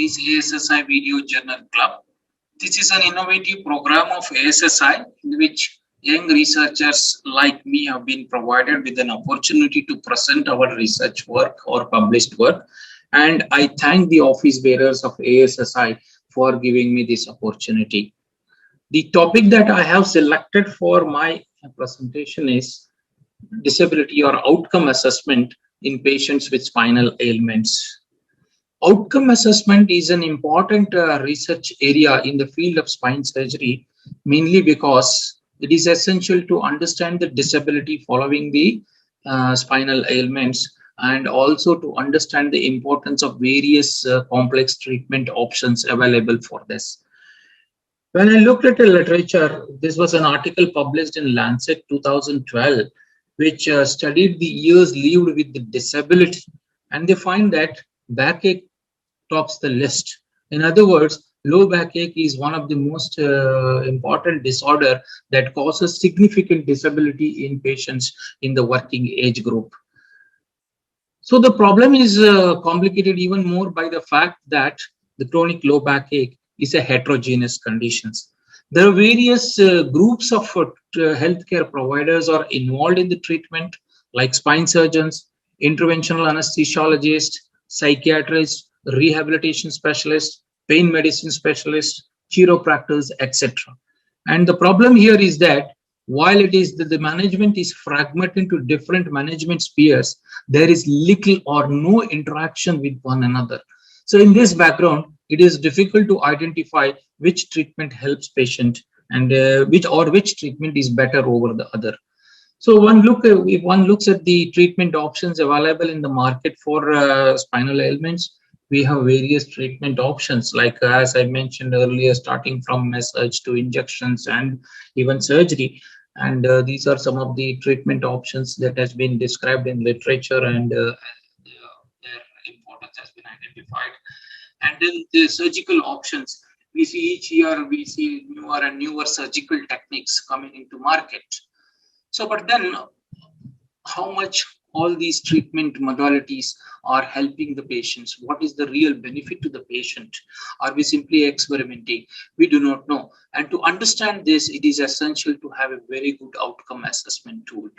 is ASSI Video Journal Club. This is an innovative program of ASSI in which young researchers like me have been provided with an opportunity to present our research work or published work. And I thank the office bearers of ASSI for giving me this opportunity. The topic that I have selected for my presentation is disability or outcome assessment in patients with spinal ailments. Outcome assessment is an important research area in the field of spine surgery, mainly because it is essential to understand the disability following the spinal ailments and also to understand the importance of various complex treatment options available for this. When I looked at the literature, this was an article published in Lancet 2012, which studied the years lived with the disability, and they find that backache tops the list. In other words, low backache is one of the most important disorder that causes significant disability in patients in the working age group. So the problem is complicated even more by the fact that the chronic low backache is a heterogeneous condition. There are various groups of healthcare providers are involved in the treatment, like spine surgeons, interventional anesthesiologists, psychiatrists, rehabilitation specialists, pain medicine specialists, chiropractors, etc. And the problem here is that while it is that the management is fragmented into different management spheres, there is little or no interaction with one another. So in this background, it is difficult to identify which treatment helps patient and which treatment is better over the other. So if one looks at the treatment options available in the market for spinal ailments, we have various treatment options, like as I mentioned earlier, starting from massage to injections and even surgery. And these are some of the treatment options that has been described in literature, and their importance has been identified. And then the surgical options, we see each year we see newer and newer surgical techniques coming into market. So, but then how much all these treatment modalities are helping the patients? What is the real benefit to the patient? Are we simply experimenting? We do not know. And to understand this, it is essential to have a very good outcome assessment tool.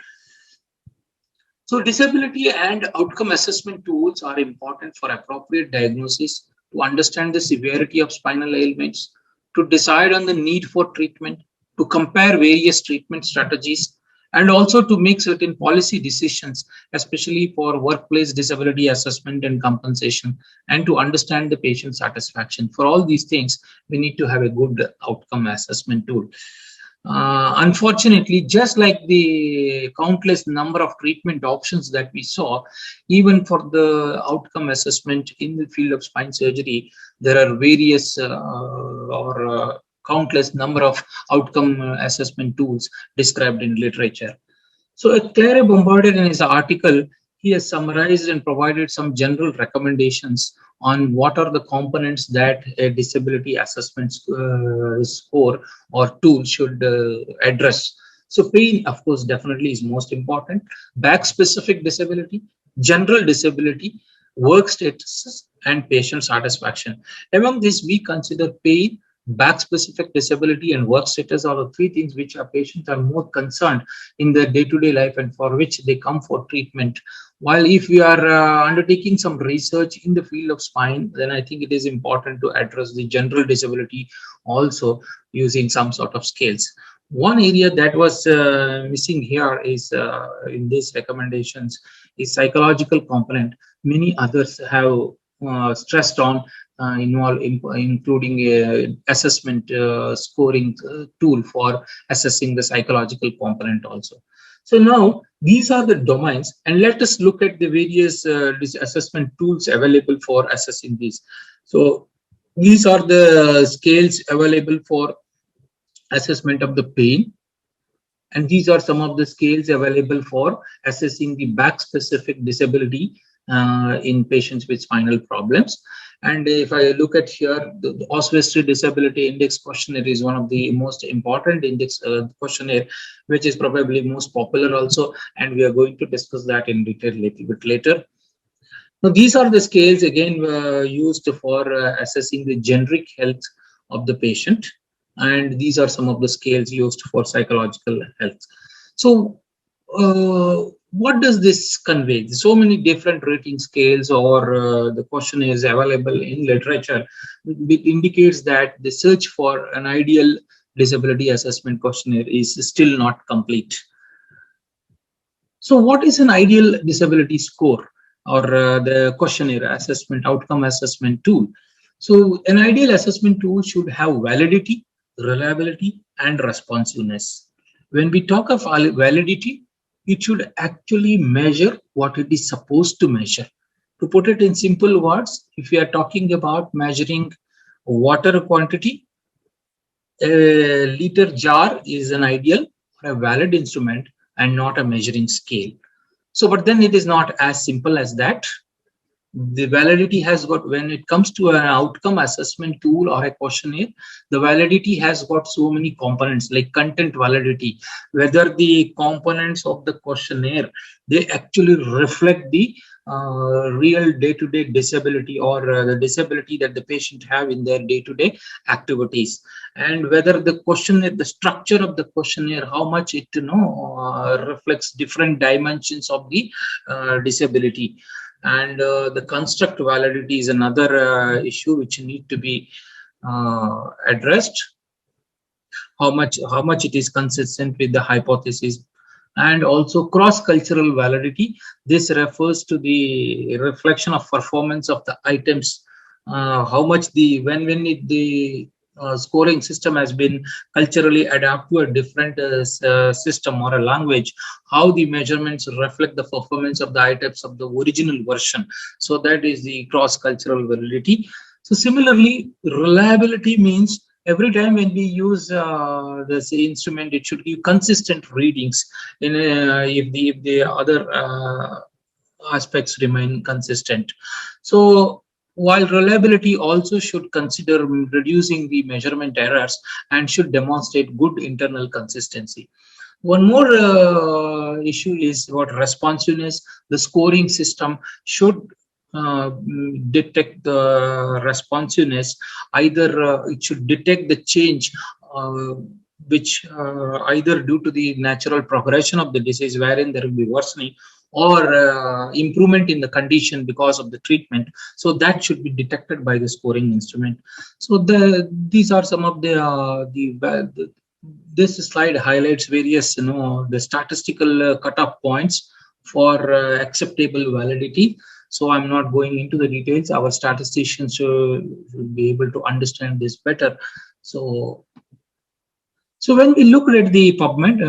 So disability and outcome assessment tools are important for appropriate diagnosis, to understand the severity of spinal ailments, to decide on the need for treatment, to compare various treatment strategies, and also to make certain policy decisions, especially for workplace disability assessment and compensation, and to understand the patient satisfaction. For all these things, we need to have a good outcome assessment tool. Unfortunately, just like the countless number of treatment options that we saw, even for the outcome assessment in the field of spine surgery, there are various countless number of outcome assessment tools described in literature. So Claire Bombardier in his article, he has summarized and provided some general recommendations on what are the components that a disability assessment score or tool should address. So pain, of course, definitely is most important. Back-specific disability, general disability, work status, and patient satisfaction. Among these, we consider pain, back-specific disability, and work status are the three things which our patients are more concerned in their day-to-day life and for which they come for treatment. While if we are undertaking some research in the field of spine, then I think it is important to address the general disability also using some sort of scales. One area that was missing here is in these recommendations is psychological component. Many others have stressed on including assessment scoring tool for assessing the psychological component also. So now these are the domains, and let us look at the various assessment tools available for assessing these. So these are the scales available for assessment of the pain, and these are some of the scales available for assessing the back specific disability in patients with spinal problems. And if I look at here, the Oswestry Disability Index questionnaire is one of the most important index questionnaire, which is probably most popular also, and we are going to discuss that in detail a little bit later. Now, these are the scales again used for assessing the generic health of the patient, and these are some of the scales used for psychological health. So, what does this convey? So many different rating scales or the questionnaires available in literature. It indicates that the search for an ideal disability assessment questionnaire is still not complete. So what is an ideal disability score or the questionnaire assessment outcome assessment tool? So an ideal assessment tool should have validity, reliability, and responsiveness. When we talk of validity, it should actually measure what it is supposed to measure. To put it in simple words, if we are talking about measuring water quantity, a liter jar is an ideal or a valid instrument and not a measuring scale. So, but then it is not as simple as that. The validity has got, when it comes to an outcome assessment tool or a questionnaire, the validity has got so many components like content validity, whether the components of the questionnaire, they actually reflect the real day-to-day disability or the disability that the patient have in their day-to-day activities, and whether the questionnaire, the structure of the questionnaire, how much it reflects different dimensions of the disability. And the construct validity is another issue which need to be addressed. How much it is consistent with the hypothesis. And also cross-cultural validity. This refers to the reflection of performance of the items. How much the the scoring system has been culturally adapted to a different system or a language, how the measurements reflect the performance of the items of the original version. So that is the cross-cultural validity. So similarly, reliability means every time when we use this instrument, it should give consistent readings in if the other aspects remain consistent. So while reliability also should consider reducing the measurement errors and should demonstrate good internal consistency. One more issue is what responsiveness. The scoring system should detect the responsiveness. Either it should detect the change which either due to the natural progression of the disease wherein there will be worsening, or improvement in the condition because of the treatment. So that should be detected by the scoring instrument. So these are some of the this slide highlights various the statistical cutoff points for acceptable validity. So I'm not going into the details. Our statisticians should be able to understand this better. So when we looked at the PubMed,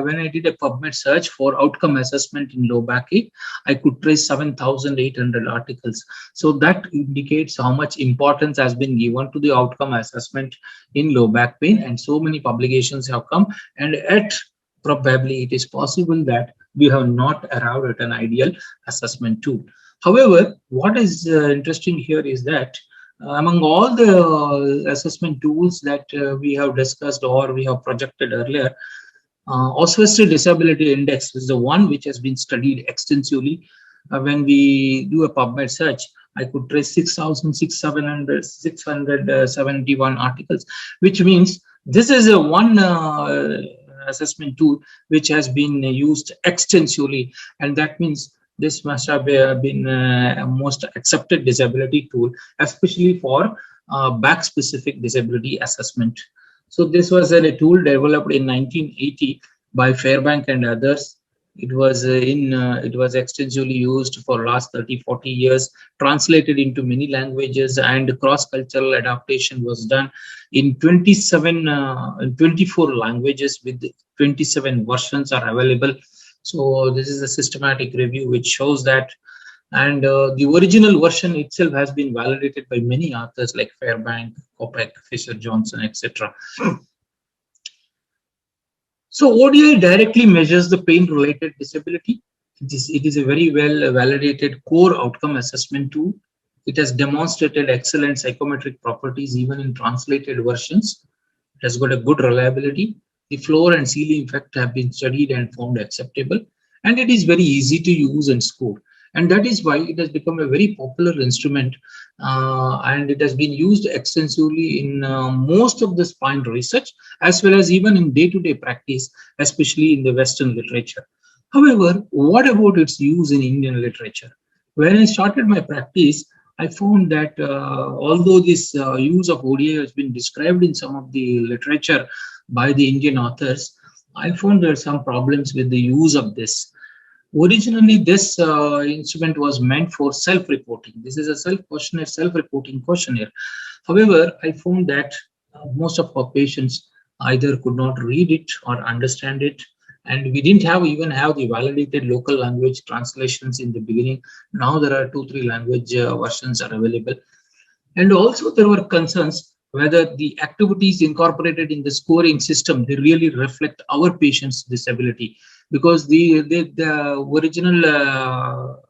when I did a PubMed search for outcome assessment in low backache, I could trace 7,800 articles. So that indicates how much importance has been given to the outcome assessment in low back pain, and so many publications have come, and yet probably it is possible that we have not arrived at an ideal assessment tool. However, what is interesting here is that among all the assessment tools that we have discussed or we have projected earlier, Oswestry Disability Index is the one which has been studied extensively. When we do a PubMed search, I could trace 671 articles, which means this is a one assessment tool which has been used extensively, and that means this must have been a most accepted disability tool, especially for back-specific disability assessment. So this was a tool developed in 1980 by Fairbank and others. It was it was extensively used for last 30-40 years, translated into many languages, and cross-cultural adaptation was done in 24 languages with 27 versions are available. So this is a systematic review which shows that, and the original version itself has been validated by many authors like Fairbank, Kopek, Fisher Johnson, etc. So ODI directly measures the pain-related disability. It is a very well validated core outcome assessment tool. It has demonstrated excellent psychometric properties even in translated versions. It has got a good reliability. The floor and ceiling effect have been studied and found acceptable, and it is very easy to use and score. And that is why it has become a very popular instrument, and it has been used extensively in most of the spine research, as well as even in day-to-day practice, especially in the Western literature. However, what about its use in Indian literature? When I started my practice, I found that although this use of ODI has been described in some of the literature by the Indian authors, I found there are some problems with the use of this. Originally, this instrument was meant for self-reporting. This is a self-questionnaire, self-reporting questionnaire. However, I found that most of our patients either could not read it or understand it, and we didn't even have the validated local language translations in the beginning. Now there are 2-3 language versions are available, and also there were concerns whether the activities incorporated in the scoring system, they really reflect our patient's disability, because the original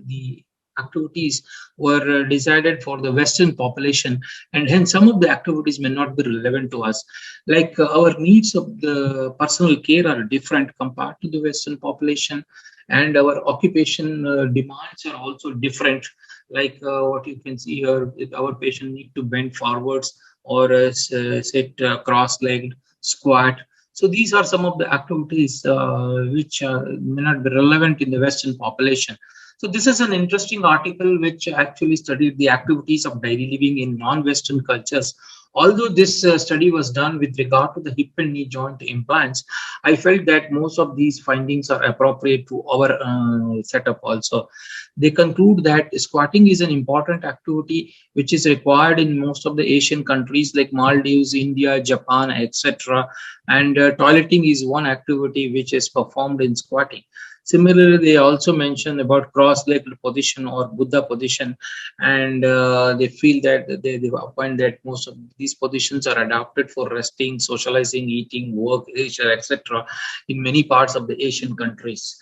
the activities were decided for the Western population, and hence some of the activities may not be relevant to us. Like our needs of the personal care are different compared to the Western population, and our occupation demands are also different. Like what you can see here, our patient need to bend forwards or sit cross-legged, squat. So these are some of the activities which may not be relevant in the Western population. So this is an interesting article which actually studied the activities of daily living in non-Western cultures. Although this study was done with regard to the hip and knee joint implants, I felt that most of these findings are appropriate to our setup also. They conclude that squatting is an important activity which is required in most of the Asian countries like Maldives, India, Japan, etc. And toileting is one activity which is performed in squatting. Similarly, they also mention about cross-legged position or Buddha position, and they feel that they find that most of these positions are adapted for resting, socializing, eating, work, leisure, etc. in many parts of the Asian countries.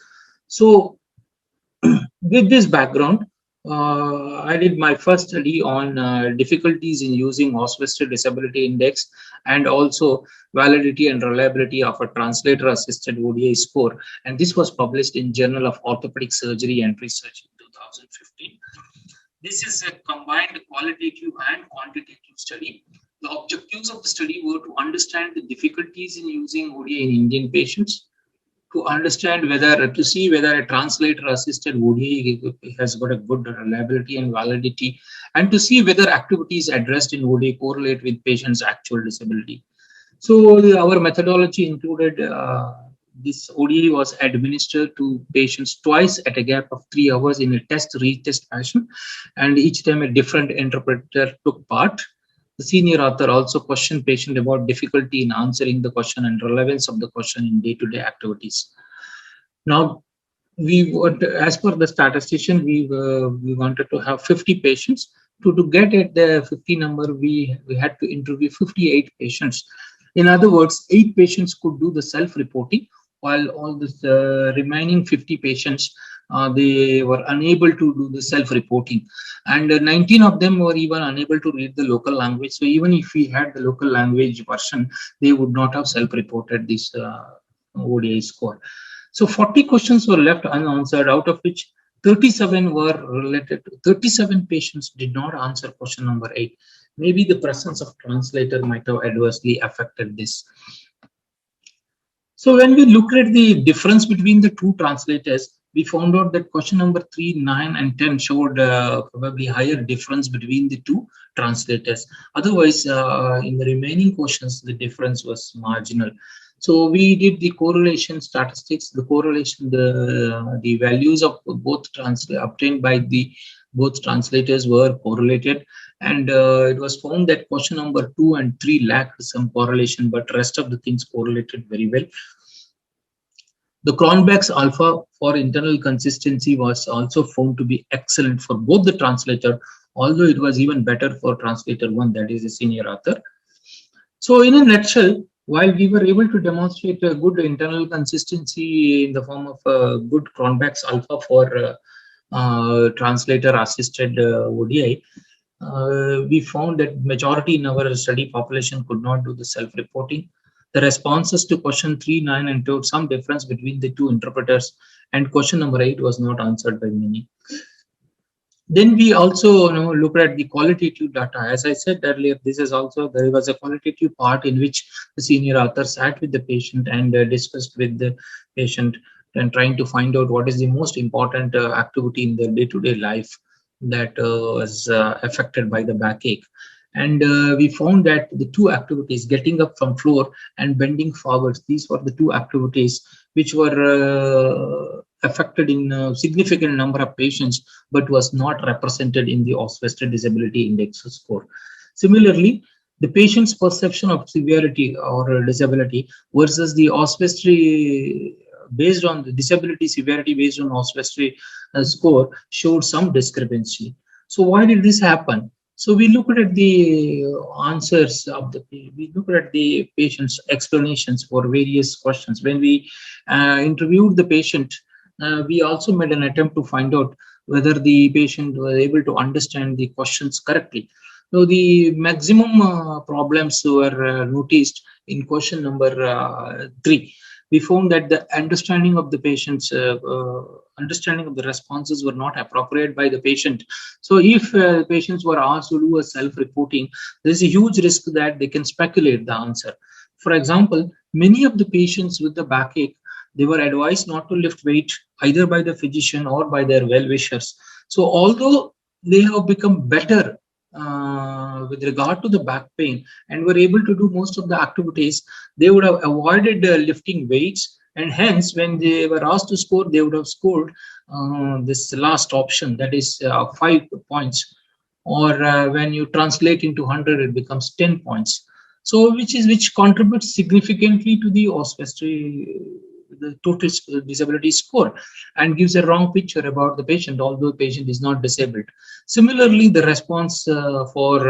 So with this background, I did my first study on difficulties in using Oswestry Disability Index and also validity and reliability of a translator-assisted ODI score. And this was published in Journal of Orthopedic Surgery and Research in 2015. This is a combined qualitative and quantitative study. The objectives of the study were to understand the difficulties in using ODI in Indian patients, to understand whether, to see whether a translator assisted ODI has got a good reliability and validity, and to see whether activities addressed in ODI correlate with patients' actual disability. So our methodology included this ODI was administered to patients twice at a gap of 3 hours in a test-retest fashion, and each time a different interpreter took part. The senior author also questioned patient about difficulty in answering the question and relevance of the question in day-to-day activities. Now, we would, as per the statistician, we wanted to have 50 patients. To get at the 50 number, we had to interview 58 patients. In other words, 8 patients could do the self-reporting, while all the remaining 50 patients, they were unable to do the self-reporting, and 19 of them were even unable to read the local language. So even if we had the local language version, they would not have self-reported this ODI score. So 40 questions were left unanswered, out of which 37 were related to 37 patients did not answer question number 8. Maybe the presence of translator might have adversely affected this. So when we looked at the difference between the two translators, we found out that question number 3, 9, and 10 showed probably higher difference between the two translators. Otherwise, in the remaining questions, the difference was marginal. So we did the correlation statistics, the correlation, the values of both obtained by the both translators were correlated, and it was found that question number 2 and 3 lacked some correlation, but rest of the things correlated very well. The Cronbach's alpha for internal consistency was also found to be excellent for both the translator, although it was even better for translator 1, that is a senior author. So in a nutshell, while we were able to demonstrate a good internal consistency in the form of a good Cronbach's alpha for translator assisted ODI, we found that majority in our study population could not do the self-reporting. The responses to question 3, 9, and 2 some difference between the two interpreters, and question number 8 was not answered by many. Then we also looked at the qualitative data. As I said earlier, this is also, there was a qualitative part in which the senior author sat with the patient and discussed with the patient and trying to find out what is the most important activity in their day-to-day life that was affected by the backache. And we found that the two activities, getting up from floor and bending forwards, these were the two activities which were affected in a significant number of patients, but was not represented in the Oswestry Disability Index score. Similarly, the patient's perception of severity or disability versus the Oswestry based on the disability severity based on Oswestry score showed some discrepancy. So why did this happen? So we looked at the answers of we looked at the patient's explanations for various questions. When we interviewed the patient, we also made an attempt to find out whether the patient was able to understand the questions correctly. So the maximum problems were noticed in question number 3. We found that the understanding of the patient's understanding of the responses were not appropriate by the patient. So if patients were asked to do a self-reporting, there is a huge risk that they can speculate the answer. For example, many of the patients with the backache, they were advised not to lift weight either by the physician or by their well-wishers. So although they have become better with regard to the back pain and were able to do most of the activities, they would have avoided lifting weights, and hence when they were asked to score, they would have scored this last option, that is 5 points, or when you translate into 100 it becomes 10 points. So which contributes significantly to the Oswestry the total disability score and gives a wrong picture about the patient, although the patient is not disabled. Similarly, the response for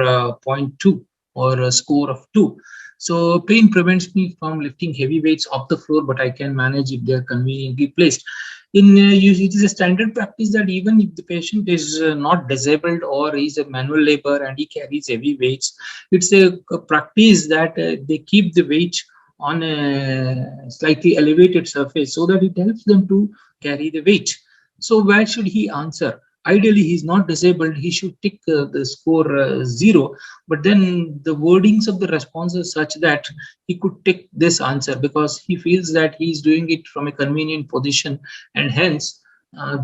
0.2 or a score of 2. So pain prevents me from lifting heavy weights off the floor, but I can manage if they are conveniently placed. It is a standard practice that even if the patient is not disabled or is a manual labor and he carries heavy weights, it's a practice that they keep the weight on a slightly elevated surface so that it helps them to carry the weight. So where should he answer? Ideally, he's not disabled. He should tick the score 0. But then the wordings of the response is such that he could tick this answer because he feels that he's doing it from a convenient position, and hence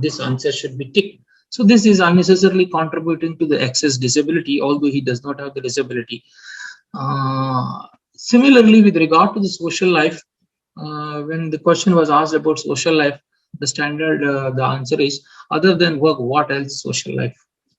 this answer should be ticked. So this is unnecessarily contributing to the excess disability, although he does not have the disability. Similarly, with regard to the social life, when the question was asked about social life, the standard, the answer is, other than work, what else social life?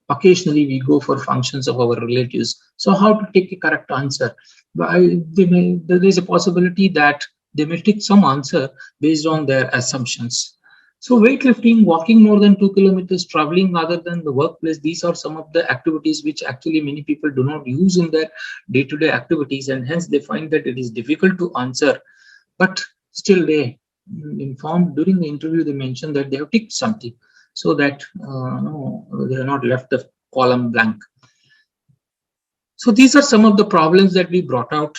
Occasionally, we go for functions of our relatives. So how to take a correct answer? There is a possibility that they may take some answer based on their assumptions. So weightlifting, walking more than 2 kilometers, traveling other than the workplace, these are some of the activities which actually many people do not use in their day-to-day activities, and hence they find that it is difficult to answer. But still they informed during the interview, they mentioned that they have ticked something so that they have not left the column blank. So these are some of the problems that we brought out.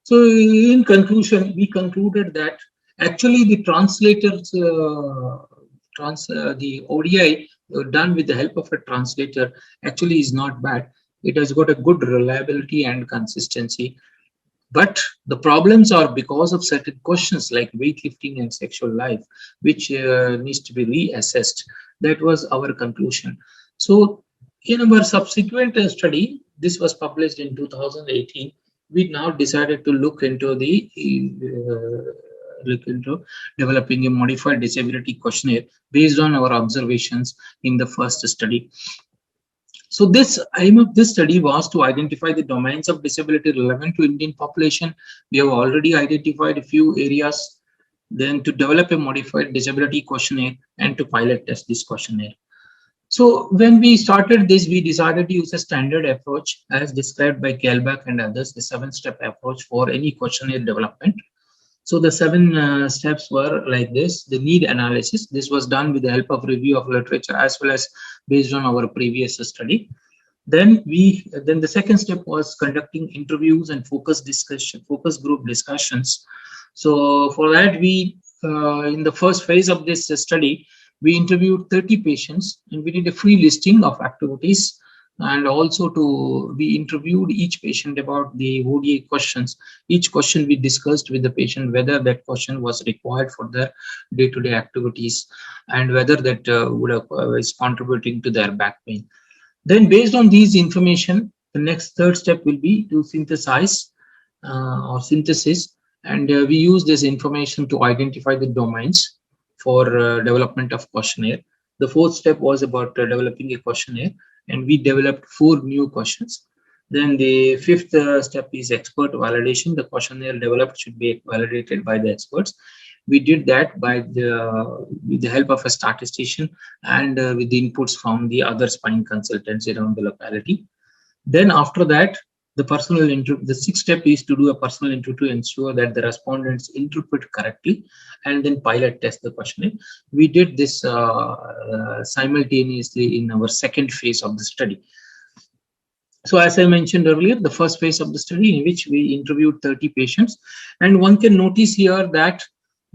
So in conclusion, we concluded that actually the translators, the ODI done with the help of a translator actually is not bad. It has got a good reliability and consistency. But the problems are because of certain questions like weightlifting and sexual life, which needs to be reassessed. That was our conclusion. So in our subsequent study, this was published in 2018, we now decided to look into developing a modified disability questionnaire based on our observations in the first study. So this aim of this study was to identify the domains of disability relevant to Indian population. We have already identified a few areas. Then to develop a modified disability questionnaire and to pilot test this questionnaire. So when we started this, we decided to use a standard approach as described by Gelbach and others, the 7-step approach for any questionnaire development. So the 7 steps were like this: the need analysis. This was done with the help of review of literature as well as based on our previous study. Then the second step was conducting interviews and focus group discussions. So for that, we in the first phase of this study, we interviewed 30 patients and we did a free listing of activities, and also we interviewed each patient about the ODA questions. Each question we discussed with the patient whether that question was required for their day-to-day activities and whether that is contributing to their back pain. Then based on these information, the next third step will be to synthesize or synthesis, and we use this information to identify the domains for development of questionnaire. The fourth step was about developing a questionnaire, and we developed 4 new questions. Then the fifth step is expert validation. The questionnaire developed should be validated by the experts. We did that with the help of a statistician and with the inputs from the other spine consultants around the locality. Then after that, the sixth step is to do a personal interview to ensure that the respondents interpret correctly and then pilot test the questionnaire. We did this simultaneously in our second phase of the study. So as I mentioned earlier, the first phase of the study in which we interviewed 30 patients, and one can notice here that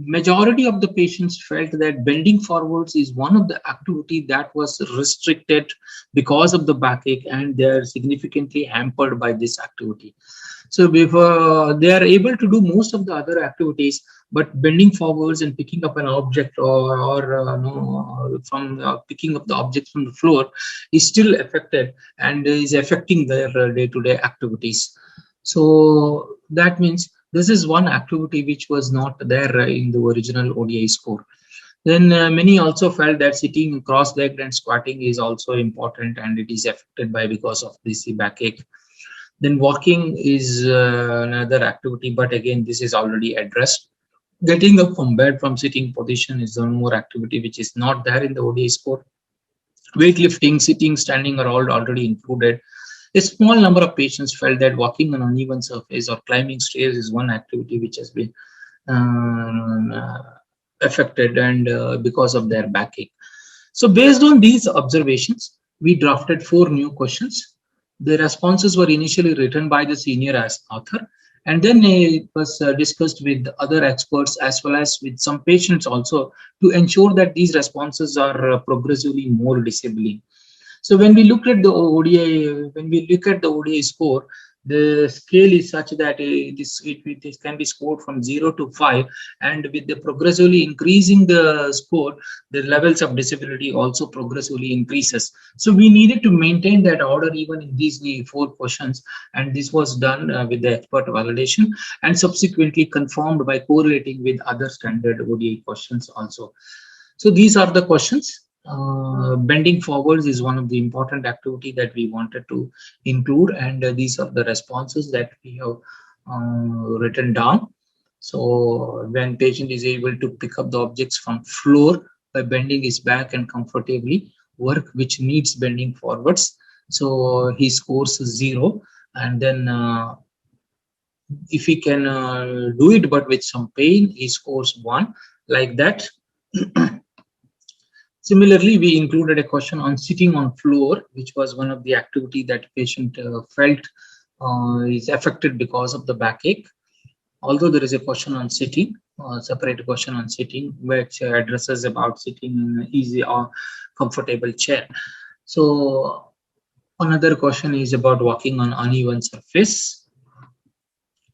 majority of the patients felt that bending forwards is one of the activity that was restricted because of the backache, and they are significantly hampered by this activity. So before they are able to do most of the other activities, but bending forwards and picking up an object picking up the object from the floor is still affected and is affecting their day-to-day activities. So that means this is one activity which was not there in the original ODI score. Then many also felt that sitting cross-legged and squatting is also important, and it is affected because of this backache. Then walking is another activity, but again, this is already addressed. Getting up from bed from sitting position is one more activity which is not there in the ODI score. Weightlifting, sitting, standing are all already included. A small number of patients felt that walking on uneven surface or climbing stairs is one activity which has been affected and because of their backache. So based on these observations, we drafted 4 new questions. The responses were initially written by the senior as author, and then it was discussed with other experts as well as with some patients also to ensure that these responses are progressively more disabling. So when we look at the ODI score, the scale is such that this can be scored from 0 to 5, and with the progressively increasing the score, the levels of disability also progressively increases. So we needed to maintain that order even in these 4 questions, and this was done with the expert validation and subsequently confirmed by correlating with other standard ODI questions also. So these are the questions. Bending forwards is one of the important activity that we wanted to include, and these are the responses that we have written down. So when patient is able to pick up the objects from floor by bending his back and comfortably work which needs bending forwards, so he scores 0. And then if he can do it but with some pain, he scores 1, like that. Similarly, we included a question on sitting on floor, which was one of the activity that patient felt is affected because of the backache. Although there is a question on sitting, separate question on sitting, which addresses about sitting in an easy or comfortable chair. So another question is about walking on uneven surface.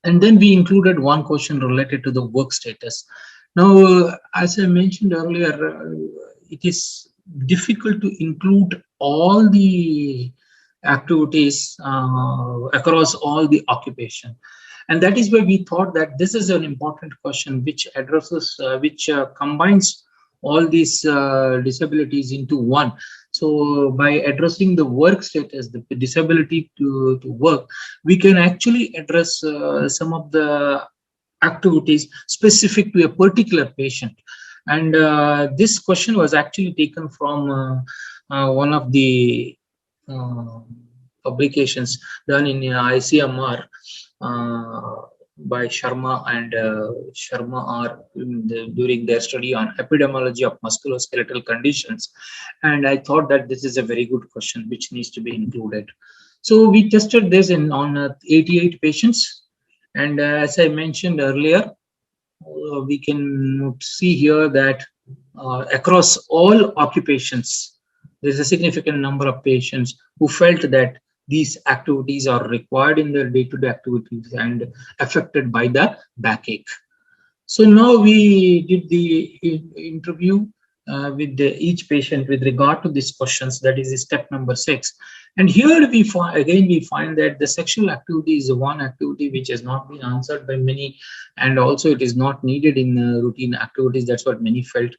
And then we included one question related to the work status. Now, as I mentioned earlier, it is difficult to include all the activities across all the occupation, and that is why we thought that this is an important question which addresses combines all these disabilities into one. So by addressing the work status, the disability to work, we can actually address some of the activities specific to a particular patient. And this question was actually taken from one of the publications done in ICMR by Sharma and Sharma are during their study on epidemiology of musculoskeletal conditions. And I thought that this is a very good question which needs to be included. So we tested this on 88 patients. And as I mentioned earlier, we can see here that across all occupations, there's a significant number of patients who felt that these activities are required in their day-to-day activities and affected by the backache. So now we did the interview with each patient with regard to these questions. That is step number 6. And here we find that the sexual activity is one activity which has not been answered by many, and also it is not needed in routine activities. That's what many felt.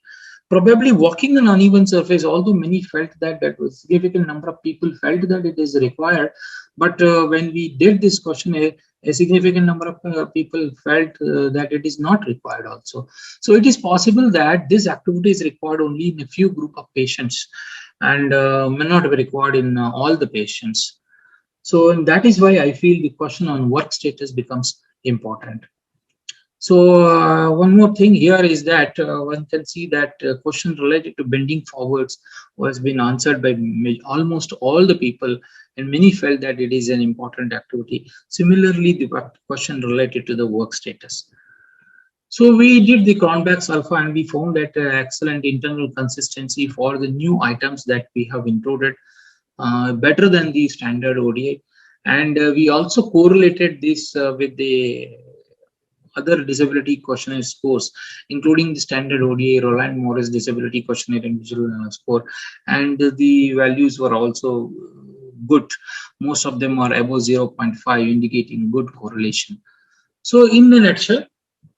Probably walking on uneven surface, although many felt that a significant number of people felt that it is required, but when we did this questionnaire, a significant number of people felt that it is not required also. So it is possible that this activity is required only in a few group of patients and may not be required in all the patients. So and that is why I feel the question on work status becomes important. So one more thing here is that one can see that question related to bending forwards was been answered by almost all the people, and many felt that it is an important activity. Similarly, the question related to the work status. So we did the Cronbach's alpha and we found that excellent internal consistency for the new items that we have included, better than the standard ODI. And we also correlated this with the other disability questionnaire scores, including the standard ODI, Roland Morris disability questionnaire and visual score, and the values were also good. Most of them are above 0.5, indicating good correlation. So in a nutshell,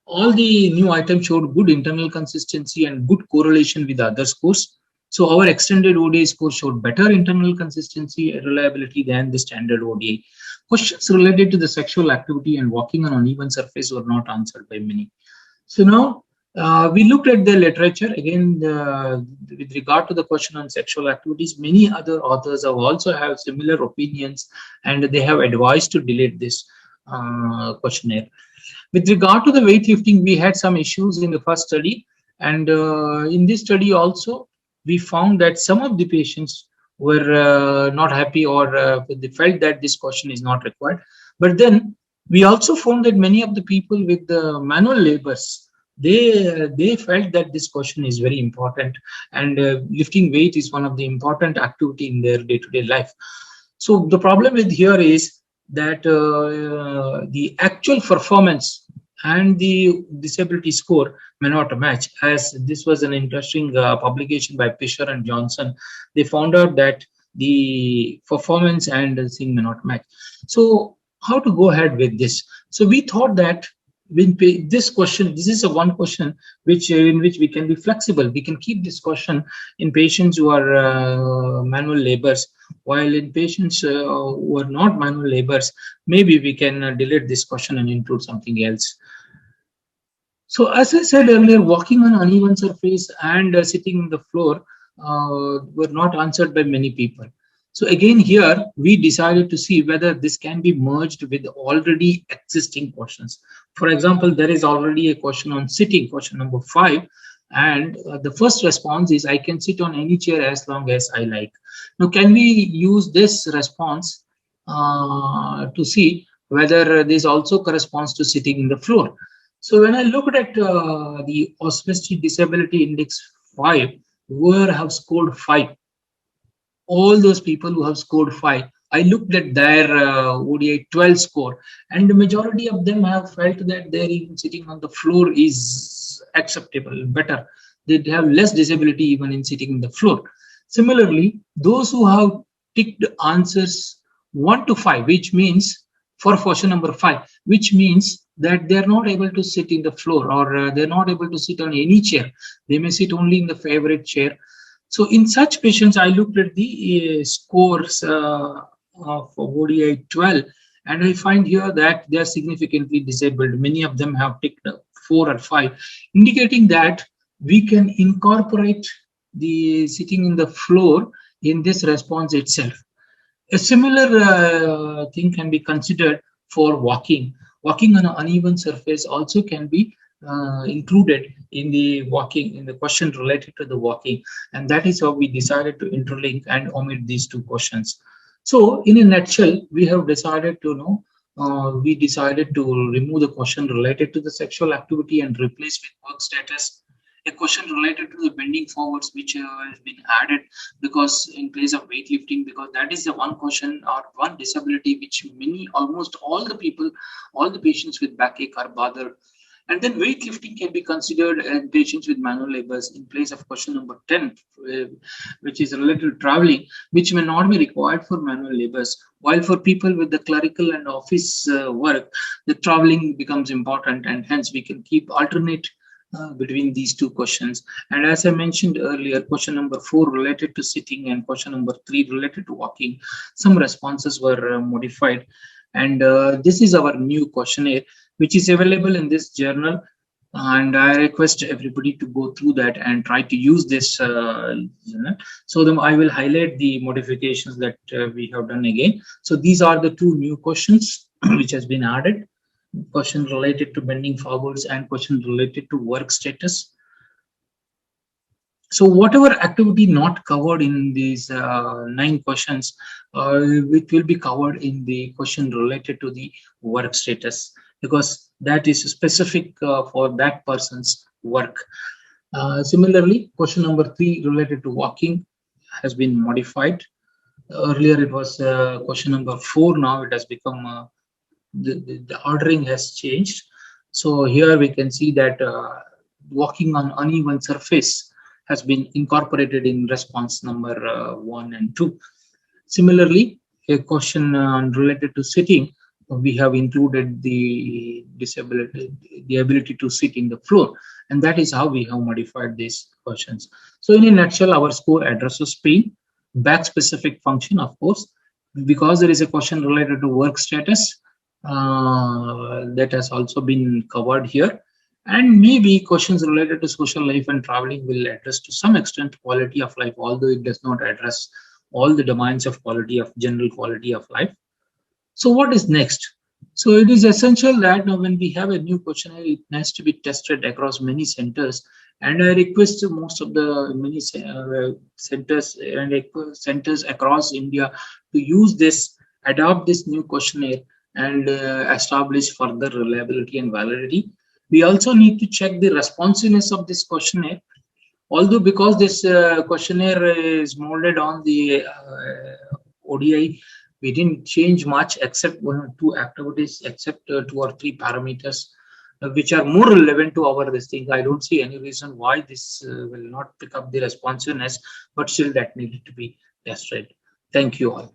all the new items showed good internal consistency and good correlation with other scores. So our extended ODI score showed better internal consistency and reliability than the standard ODI. Questions related to the sexual activity and walking on uneven surface were not answered by many. So now we looked at the literature again with regard to the question on sexual activities. Many other authors have also have similar opinions, and they have advised to delete this questionnaire. With regard to the weightlifting, we had some issues in the first study, and in this study also we found that some of the patients were not happy or they felt that this question is not required. But then we also found that many of the people with the manual labors, they felt that this question is very important, and lifting weight is one of the important activity in their day-to-day life. So the problem with here is that the actual performance and the disability score may not match, as this was an interesting publication by Fisher and Johnson. They found out that the performance and the thing may not match. So how to go ahead with this? So we thought that this question, this is a one question which in which we can be flexible. We can keep this question in patients who are manual laborers, while in patients who are not manual laborers, maybe we can delete this question and include something else. So as I said earlier, walking on uneven surface and sitting on the floor were not answered by many people. So again here, we decided to see whether this can be merged with already existing questions. For example, there is already a question on sitting, question number 5. And the first response is, I can sit on any chair as long as I like. Now, can we use this response to see whether this also corresponds to sitting in the floor? So when I looked at the Auspicity Disability Index 5, who have scored 5, all those people who have scored 5, I looked at their ODI 12 score, and the majority of them have felt that their even sitting on the floor is acceptable, better. They have less disability even in sitting on the floor. Similarly, those who have ticked answers 1 to 5, which means for question number 5, which means that they're not able to sit in the floor, or they're not able to sit on any chair. They may sit only in the favorite chair. So in such patients, I looked at the scores of ODI 12, and I find here that they are significantly disabled. Many of them have ticked 4 or 5, indicating that we can incorporate the sitting in the floor in this response itself. A similar thing can be considered for walking. Walking on an uneven surface also can be included in the question related to the walking, and that is how we decided to interlink and omit these two questions. So in a nutshell, we have decided to know we decided to remove the question related to the sexual activity and replace with work status. A question related to the bending forwards, which has been added because in place of weightlifting, because that is the one question or one disability which almost all the people, all the patients with backache are bothered. And then weightlifting can be considered in patients with manual labors in place of question number 10, which is related to traveling, which may not be required for manual labors. While for people with the clerical and office work, the traveling becomes important, and hence we can keep alternate between these two questions. And as I mentioned earlier, question number 4 related to sitting and question number 3 related to walking, some responses were modified. And this is our new questionnaire, which is available in this journal. And I request everybody to go through that and try to use this. So then I will highlight the modifications that we have done again. So these are the 2 new questions which has been added. Question related to bending forwards and question related to work status. So whatever activity not covered in these 9 questions, it will be covered in the question related to the work status, because that is specific for that person's work. Similarly, question number 3 related to walking has been modified. Earlier it was question number 4. Now it has become the ordering has changed. So here we can see that walking on uneven surface has been incorporated in response number 1 and 2. Similarly, a question related to sitting, we have included the disability, the ability to sit in the floor, and that is how we have modified these questions. So in a nutshell, our score addresses pain, back specific function, of course, because there is a question related to work status that has also been covered here. And maybe questions related to social life and traveling will address to some extent quality of life, although it does not address all the domains of general quality of life. So what is next? So it is essential that when we have a new questionnaire, it has to be tested across many centers. And I request most of the many centers and centers across India to use this, adopt this new questionnaire, and establish further reliability and validity. We also need to check the responsiveness of this questionnaire. Although because this questionnaire is molded on the ODI, we didn't change much except 1 or 2 activities, except 2 or 3 parameters, which are more relevant to our this thing. I don't see any reason why this will not pick up the responsiveness, but still that needed to be tested. Thank you all.